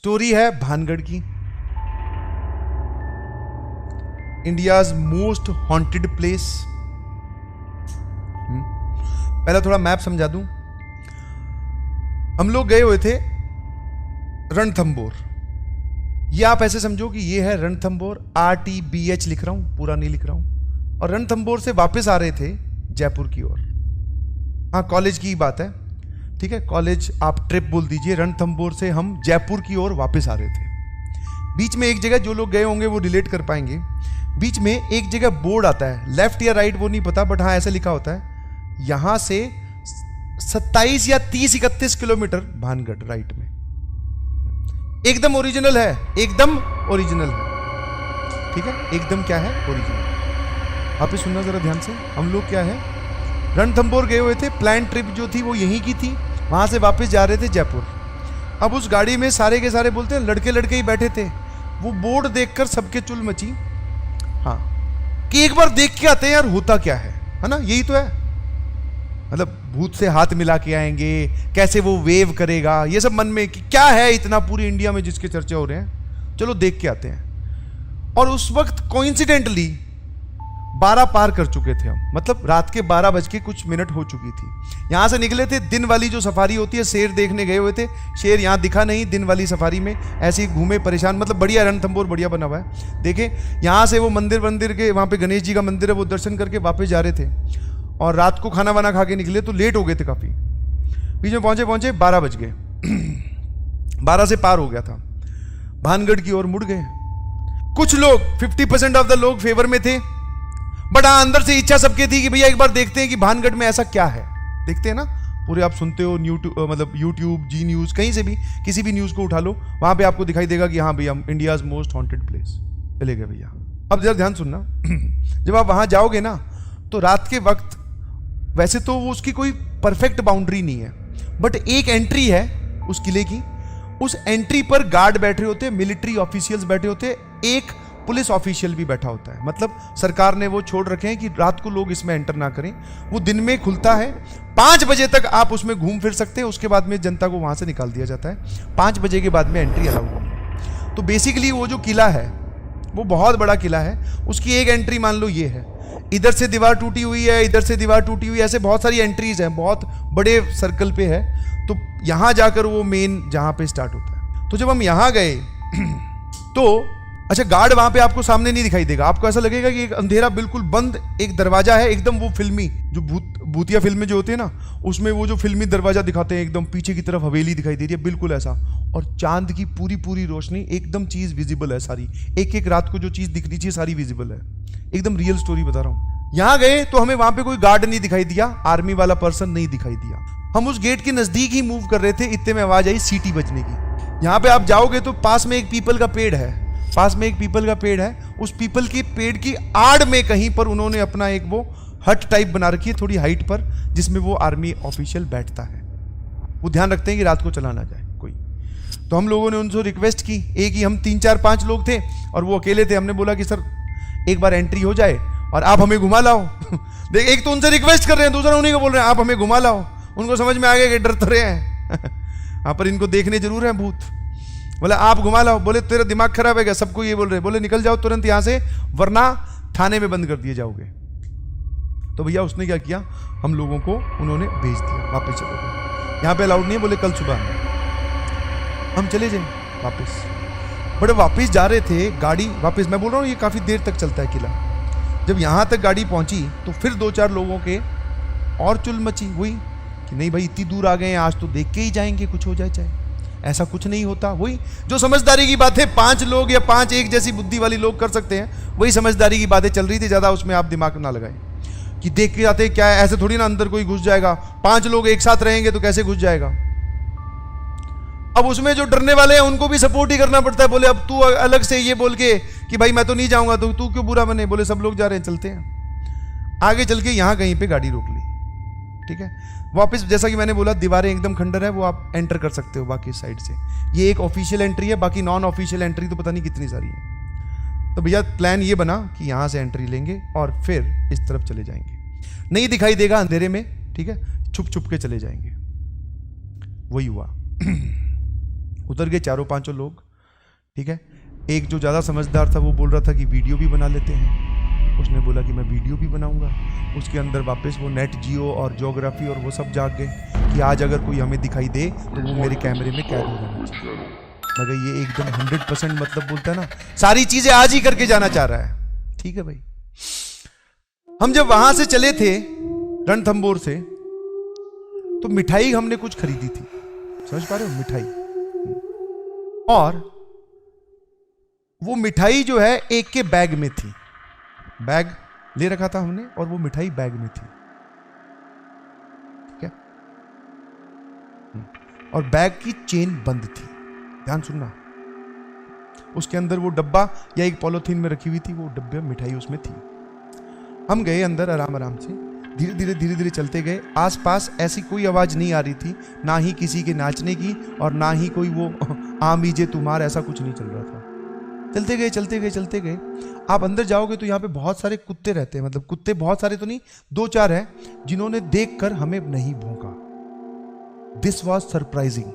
Story है भानगढ़ की, India's most haunted place. पहला थोड़ा मैप समझा दूं। हम लोग गए हुए थे रणथंबोर। ये आप ऐसे समझो कि ये है रणथंबोर, RTBH लिख रहा हूं, पूरा नहीं लिख रहा हूं। और रणथंबोर से वापस आ रहे थे जयपुर की ओर। हाँ, कॉलेज की बात है, ठीक है, कॉलेज आप ट्रिप बोल दीजिए। रणथंबोर से हम जयपुर की ओर वापस आ रहे थे। बीच में एक जगह, जो लोग गए होंगे वो रिलेट कर पाएंगे, बीच में एक जगह बोर्ड आता है, लेफ्ट या राइट वो नहीं पता, बट हाँ ऐसे लिखा होता है, यहां से 27 या 30-31 किलोमीटर भानगढ़ राइट में। एकदम ओरिजिनल है, एकदम ओरिजिनल है, ठीक है, एकदम क्या है, ओरिजिनल। आप ये सुनना जरा ध्यान से। हम लोग क्या है, रणथंबोर गए हुए थे, प्लान ट्रिप जो थी वो यहीं की थी, वहां से वापस जा रहे थे जयपुर। अब उस गाड़ी में सारे के सारे बोलते हैं लड़के लड़के ही बैठे थे। वो बोर्ड देखकर सबके चुल मची, हाँ, कि एक बार देख के आते हैं यार होता क्या है ना, यही तो है। मतलब भूत से हाथ मिला के आएंगे, कैसे वो वेव करेगा, ये सब मन में कि क्या है इतना पूरी इंडिया में जिसके चर्चे हो रहे हैं, चलो देख के आते हैं। और उस वक्त कोइंसिडेंटली 12 पार कर चुके थे हम, मतलब रात के 12 बज के कुछ मिनट हो चुकी थी। यहां से निकले थे, दिन वाली जो सफारी होती है, शेर देखने गए हुए थे, शेर यहां दिखा नहीं, दिन वाली सफारी में ऐसे ही घूमे परेशान। मतलब बढ़िया, रणथंबोर बढ़िया बना हुआ है, देखें। यहां से वो मंदिर के वहां पे गणेश जी का मंदिर है, वो दर्शन करके वापस जा रहे थे। और रात को खाना वाना खा के निकले तो लेट हो गए थे काफी। बीच में पहुंचे 12 बज गए 12 से पार हो गया था, भानगढ़ की ओर मुड़ गए। कुछ लोग 50% ऑफ द लोग फेवर में थे, बट हाँ अंदर से इच्छा सबके थी कि भैया एक बार देखते हैं कि भानगढ़ में ऐसा क्या है। देखते हैं ना, पूरे आप सुनते हो मतलब यूट्यूब, जी न्यूज, कहीं से भी किसी भी न्यूज को उठा लो, वहां पे आपको दिखाई देगा कि हाँ भैया इंडियाज मोस्ट हॉन्टेड प्लेस। चले गए भैया। अब जरा ध्यान सुनना, जब आप वहां जाओगे ना तो रात के वक्त, वैसे तो वो उसकी कोई परफेक्ट बाउंड्री नहीं है, बट एक एंट्री है उस किले की। उस एंट्री पर गार्ड बैठे होते, मिलिट्री ऑफिशियल्स बैठे होते, एक पुलिस ऑफिशियल भी बैठा होता है। मतलब सरकार ने वो छोड़ रखे हैं कि रात को लोग इसमें एंटर ना करें। वो दिन में खुलता है, 5 बजे तक आप उसमें घूम फिर सकते हैं, उसके बाद में जनता को वहां से निकाल दिया जाता है। 5 बजे के बाद में एंट्री अलाउड है। तो बेसिकली वो जो किला है वो बहुत बड़ा किला है, उसकी एक एंट्री मान लो ये है, इधर से दीवार टूटी हुई है, इधर से दीवार टूटी हुई है, ऐसे बहुत सारी एंट्रीज हैं, बहुत बड़े सर्कल पे है। तो यहां जाकर वो मेन जहां पे स्टार्ट होता है। तो जब हम यहां गए तो अच्छा, गार्ड वहां पे आपको सामने नहीं दिखाई देगा, आपको ऐसा लगेगा कि एक अंधेरा बिल्कुल बंद एक दरवाजा है, एकदम वो फिल्मी जो भूतिया फिल्में जो होती है ना, उसमें वो जो फिल्मी दरवाजा दिखाते हैं, एकदम पीछे की तरफ हवेली दिखाई दे रही है, बिल्कुल ऐसा। और चांद की पूरी रोशनी, एकदम चीज विजिबल है सारी, एक रात को जो चीज दिखनी चाहिए सारी विजिबल है, एकदम रियल स्टोरी बता रहा हूं। यहां गए तो हमें वहां पे कोई गार्ड नहीं दिखाई दिया, आर्मी वाला पर्सन नहीं दिखाई दिया। हम उस गेट के नजदीक ही मूव कर रहे थे, इतने में आवाज आई सीटी बजने की। यहां पे आप जाओगे तो पास में एक पीपल का पेड़ है, उस पीपल के पेड़ की आड़ में कहीं पर उन्होंने अपना एक वो हट टाइप बना रखी है थोड़ी हाइट पर, जिसमें वो आर्मी ऑफिशियल बैठता है। वो ध्यान रखते हैं कि रात को चला ना जाए कोई। तो हम लोगों ने उनसे रिक्वेस्ट की, एक ही हम 3-4-5 लोग थे और वो अकेले थे। हमने बोला कि सर एक बार एंट्री हो जाए और आप हमें घुमा लाओ। देख, एक तो उनसे रिक्वेस्ट कर रहे हैं, दूसरा उन्हीं को बोल रहे हैं आप हमें घुमा लाओ। उनको समझ में आ गया कि डर तो रहे हैं हाँ, पर इनको देखने जरूर है भूत। बोले आप घुमा लाओ। बोले तेरा दिमाग खराब है क्या, सबको ये बोल रहे। बोले निकल जाओ तुरंत यहां से, वरना थाने में बंद कर दिए जाओगे। तो भैया उसने क्या किया, हम लोगों को उन्होंने भेज दिया, वापस चलो गए, यहाँ पे अलाउड नहीं है, बोले कल सुबह आना। हम चले जाए वापस। बड़े वापस जा रहे थे, गाड़ी वापस, मैं बोल रहा हूँ ये काफी देर तक चलता है किला। जब यहां तक गाड़ी पहुंची तो फिर 2-4 लोगों के और चुल मची हुई कि नहीं भाई इतनी दूर आ गए हैं, आज तो देख के ही जाएंगे, कुछ हो जाए चाहे। ऐसा कुछ नहीं होता। वही जो समझदारी की बात है 5 लोग या 5 एक जैसी बुद्धि वाली लोग कर सकते हैं, वही समझदारी की बातें चल रही थी। ज्यादा उसमें आप दिमाग ना लगाएं कि देख के जाते क्या है, ऐसे थोड़ी ना अंदर कोई घुस जाएगा। 5 लोग एक साथ रहेंगे तो कैसे घुस जाएगा। अब उसमें जो डरने वाले हैं उनको भी सपोर्ट ही करना पड़ता है। बोले अब तू अलग से ये बोल के कि भाई मैं तो नहीं जाऊंगा, तो तू क्यों बुरा बने। बोले सब लोग जा रहे हैं, चलते हैं। आगे चल के यहां कहीं पे गाड़ी रोक ली, ठीक है। वापस जैसा कि मैंने बोला दीवारें एकदम खंडर है, वो आप एंटर कर सकते हो बाकी साइड से। ये एक ऑफिशियल एंट्री है, बाकी नॉन ऑफिशियल एंट्री तो पता नहीं कितनी सारी है। तो भैया प्लान ये बना कि यहां से एंट्री लेंगे और फिर इस तरफ चले जाएंगे, नहीं दिखाई देगा अंधेरे में, ठीक है, छुप छुप के चले जाएंगे। वही हुआ उतर गए चारों पांचों लोग, ठीक है। एक जो ज़्यादा समझदार था वो बोल रहा था कि वीडियो भी बना लेते हैं। उसने बोला कि मैं वीडियो भी बनाऊंगा। उसके अंदर वापस वो नेट जियो और ज्योग्राफी और वो सब जाग गए कि आज अगर कोई हमें दिखाई दे तो वो मेरे कैमरे में कैद हो जाना चाहिए। मगर ये एकदम 100% मतलब बोलता है ना, सारी चीजें आज ही करके जाना चाह रहा है। ठीक है भाई। हम जब वहां से चले थे रणथंभौर से, तो मिठाई हमने कुछ खरीदी थी, समझ पा रहे हो, मिठाई। और वो मिठाई जो है एक के बैग में थी, बैग ले रखा था हमने और वो मिठाई बैग में थी, ठीक है। और बैग की चेन बंद थी, ध्यान सुनना। उसके अंदर वो डब्बा या एक पॉलिथीन में रखी हुई थी, वो डब्बे मिठाई उसमें थी। हम गए अंदर आराम आराम से, धीरे धीरे चलते गए। आसपास ऐसी कोई आवाज नहीं आ रही थी, ना ही किसी के नाचने की और ना ही कोई वो आमीजे तुम्हार, ऐसा कुछ नहीं चल रहा था। चलते गए। आप अंदर जाओगे तो यहाँ पे बहुत सारे कुत्ते रहते हैं, मतलब कुत्ते बहुत सारे तो नहीं, 2-4 हैं जिन्होंने देखकर हमें नहीं भौंका। This was surprising.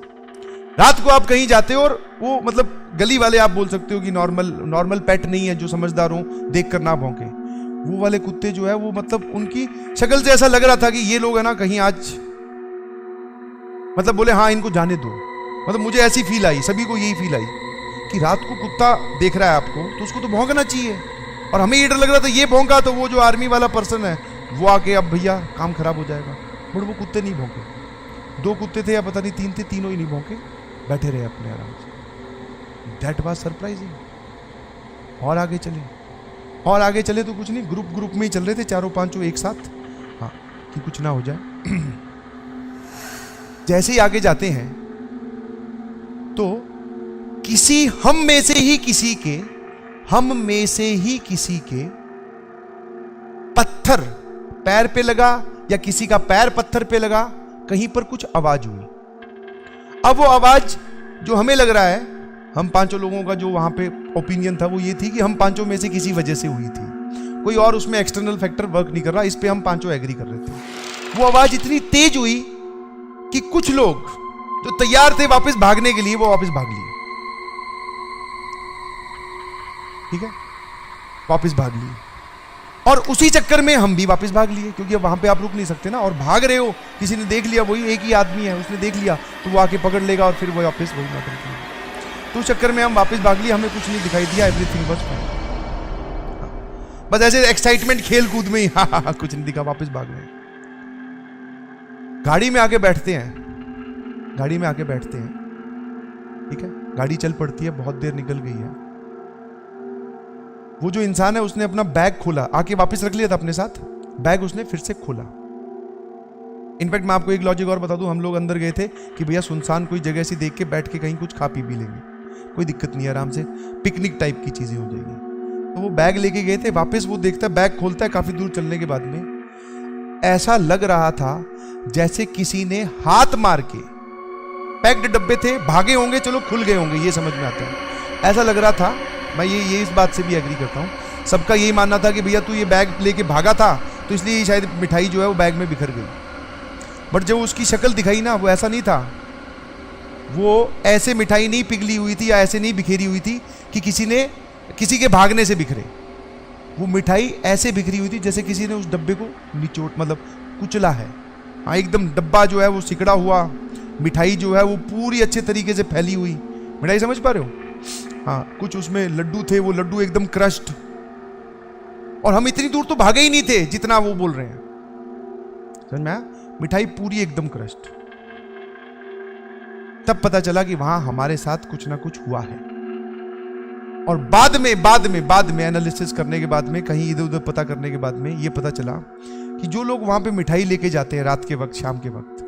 रात को आप कहीं जाते हो और वो मतलब गली वाले आप बोल सकते हो कि नॉर्मल पेट नहीं है जो समझदार हो, देख कर ना भौंके। वो वाले कुत्ते जो है वो मतलब उनकी शक्ल से ऐसा लग रहा था कि ये लोग है ना कहीं आज मतलब बोले हाँ इनको जाने दो। मतलब मुझे ऐसी फील आई, सभी को यही फील आई कि रात को कुत्ता देख रहा है आपको तो उसको तो भौंकना चाहिए। और हमें ये डर लग रहा था ये भौंका तो वो जो आर्मी वाला पर्सन है वो आके अब भैया काम खराब हो जाएगा। बट वो कुत्ते नहीं भौंके। 2 कुत्ते थे या पता नहीं 3 थे, तीनों ही नहीं भौंके, बैठे रहे अपने आराम से। That was surprising. और आगे चले तो कुछ नहीं, ग्रुप में ही चल रहे थे, चारों पांचों एक साथ, हाँ कि कुछ ना हो जाए। जैसे ही आगे जाते हैं तो हम में से ही किसी के पत्थर पैर पे लगा या किसी का पैर पत्थर पे लगा, कहीं पर कुछ आवाज हुई। अब वो आवाज जो हमें लग रहा है, हम पांचों लोगों का जो वहां पे ओपिनियन था वो ये थी कि हम पांचों में से किसी वजह से हुई थी, कोई और उसमें एक्सटर्नल फैक्टर वर्क नहीं कर रहा। इस पे हम पांचों एग्री कर रहे थे। वो आवाज इतनी तेज हुई कि कुछ लोग जो तैयार थे वापस भागने के लिए वो वापस भाग लिए, ठीक है, वापस भाग लिए। और उसी चक्कर में हम भी वापस भाग लिए, क्योंकि अब वहां पे आप रुक नहीं सकते ना। और भाग रहे हो, किसी ने देख लिया, वही एक ही आदमी है, उसने देख लिया तो वो आके पकड़ लेगा और फिर वो वापस वही ना करेगा। तो उस चक्कर में हम वापस भाग लिए, हमें कुछ नहीं दिखाई दिया, एवरीथिंग वाज फाइन। बस ऐसे एक्साइटमेंट खेल कूद में ही कुछ नहीं दिखा, वापस भाग गए। गाड़ी में आके बैठते हैं, ठीक है, गाड़ी चल पड़ती है, बहुत देर निकल गई है। वो जो इंसान है उसने अपना बैग खोला, आके वापस रख लिया था अपने साथ, बैग उसने फिर से खोला। इनफैक्ट मैं आपको एक लॉजिक और बता दूं, हम लोग अंदर गए थे कि भैया सुनसान कोई जगह से देख के बैठ के कहीं कुछ खा पी भी लेंगे, कोई दिक्कत नहीं है, आराम से पिकनिक टाइप की चीजें हो जाएगी। तो वो बैग लेके गए थे, वापस वो देखता है बैग खोलता है, काफी दूर चलने के बाद में ऐसा लग रहा था जैसे किसी ने हाथ मार के, पैक्ड डब्बे थे, भागे होंगे, चलो खुल गए होंगे, ये समझ में आता है, ऐसा लग रहा था। मैं ये इस बात से भी एग्री करता हूँ। सबका यही मानना था कि भैया तू ये बैग लेके भागा था तो इसलिए शायद मिठाई जो है वो बैग में बिखर गई। बट जब उसकी शक्ल दिखाई ना, वो ऐसा नहीं था, वो ऐसे मिठाई नहीं पिघली हुई थी या ऐसे नहीं बिखेरी हुई थी कि किसी के भागने से बिखरे। वो मिठाई ऐसे बिखरी हुई थी जैसे किसी ने उस डब्बे को निचोड़ मतलब कुचला है। हाँ, एकदम डब्बा जो है वो सिकड़ा हुआ, मिठाई जो है वो पूरी अच्छे तरीके से फैली हुई मिठाई, समझ पा रहे हो? हाँ, कुछ उसमें लड्डू थे, वो लड्डू एकदम क्रश्ड। और हम इतनी दूर तो भागे ही नहीं थे जितना वो बोल रहे हैं, समझ में आया? मिठाई पूरी एकदम क्रश्ड। तब पता चला कि वहां हमारे साथ कुछ ना कुछ हुआ है। और बाद में एनालिसिस करने के बाद में, कहीं इधर उधर पता करने के बाद में ये पता चला कि जो लोग वहां पे मिठाई लेके जाते हैं रात के वक्त, शाम के वक्त,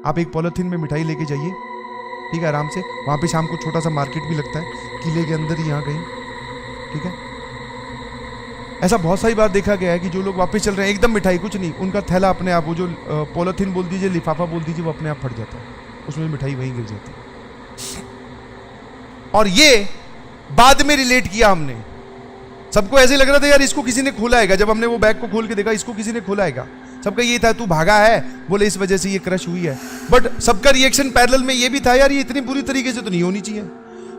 आप एक पॉलिथीन में मिठाई लेके जाइए, ठीक है, आराम से। वहां पे शाम को छोटा सा मार्केट भी लगता है किले के अंदर ही, यहाँ कहीं, ठीक है। ऐसा बहुत सारी बार देखा गया है कि जो लोग वापस चल रहे हैं एकदम मिठाई कुछ नहीं, उनका थैला अपने आप, वो जो पॉलिथीन बोल दीजिए, लिफाफा बोल दीजिए, वो अपने आप फट जाता है, उसमें मिठाई वहीं गिर जाती है। और ये बाद में रिलेट किया हमने, सबको ऐसे लग रहा था यार इसको किसी ने खोला हैगा। जब हमने वो बैग को खोल के देखा, इसको किसी ने खोला हैगा, सबका ये था तू भागा है, बोले इस वजह से ये क्रश हुई है। बट सबका रिएक्शन पैरेलल में ये भी था, यार ये इतनी बुरी तरीके से तो नहीं होनी चाहिए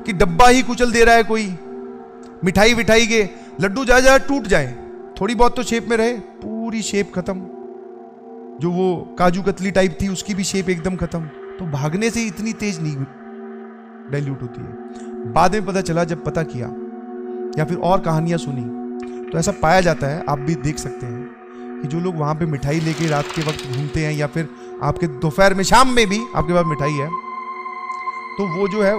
कि डब्बा ही कुचल दे रहा है कोई, मिठाई विठाई के लड्डू जा जा टूट जाए, थोड़ी बहुत तो शेप में रहे, पूरी शेप खत्म। जो वो काजू कतली टाइप थी उसकी भी शेप एकदम खत्म। तो भागने से इतनी तेज नहीं डाइल्यूट होती है। बाद में पता चला, जब पता किया या फिर और कहानियां सुनी, तो ऐसा पाया जाता है, आप भी देख सकते हैं कि जो लोग वहां पे मिठाई लेके रात के वक्त घूमते हैं, या फिर आपके दोपहर में शाम में भी आपके पास मिठाई है, तो वो जो है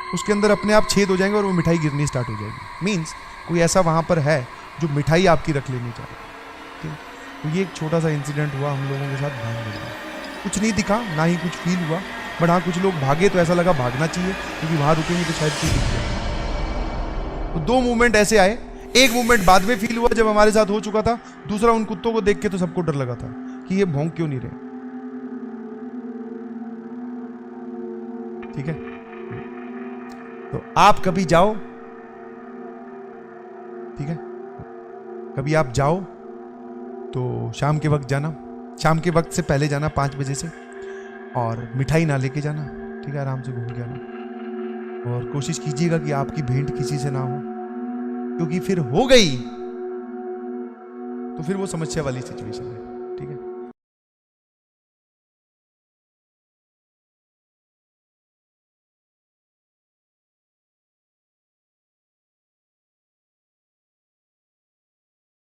उसके अंदर अपने आप छेद हो जाएंगे और वो मिठाई गिरनी स्टार्ट हो जाएगी। मीन्स कोई ऐसा वहां पर है जो मिठाई आपकी रख लेनी चाहिए। तो ये एक छोटा सा इंसिडेंट हुआ हम लोगों के साथ भागने का। कुछ नहीं दिखा, ना ही कुछ फील हुआ, बट हाँ कुछ लोग भागे तो ऐसा लगा भागना चाहिए, क्योंकि वहां रुकेंगे तो शायद कुछ दिख जाए। तो 2 मूवमेंट ऐसे आए। एक मूवमेंट बाद में फील हुआ जब हमारे साथ हो चुका था, दूसरा उन कुत्तों को देख के तो सबको डर लगा था कि ये भौंक क्यों नहीं रहे। ठीक है, तो आप कभी जाओ, ठीक है, कभी आप जाओ तो शाम के वक्त जाना, शाम के वक्त से पहले जाना 5 बजे से, और मिठाई ना लेके जाना, ठीक है, आराम से घूम के आना। और कोशिश कीजिएगा कि आपकी भेंट किसी से ना हो, क्योंकि फिर हो गई तो फिर वो समस्या वाली सिचुएशन है।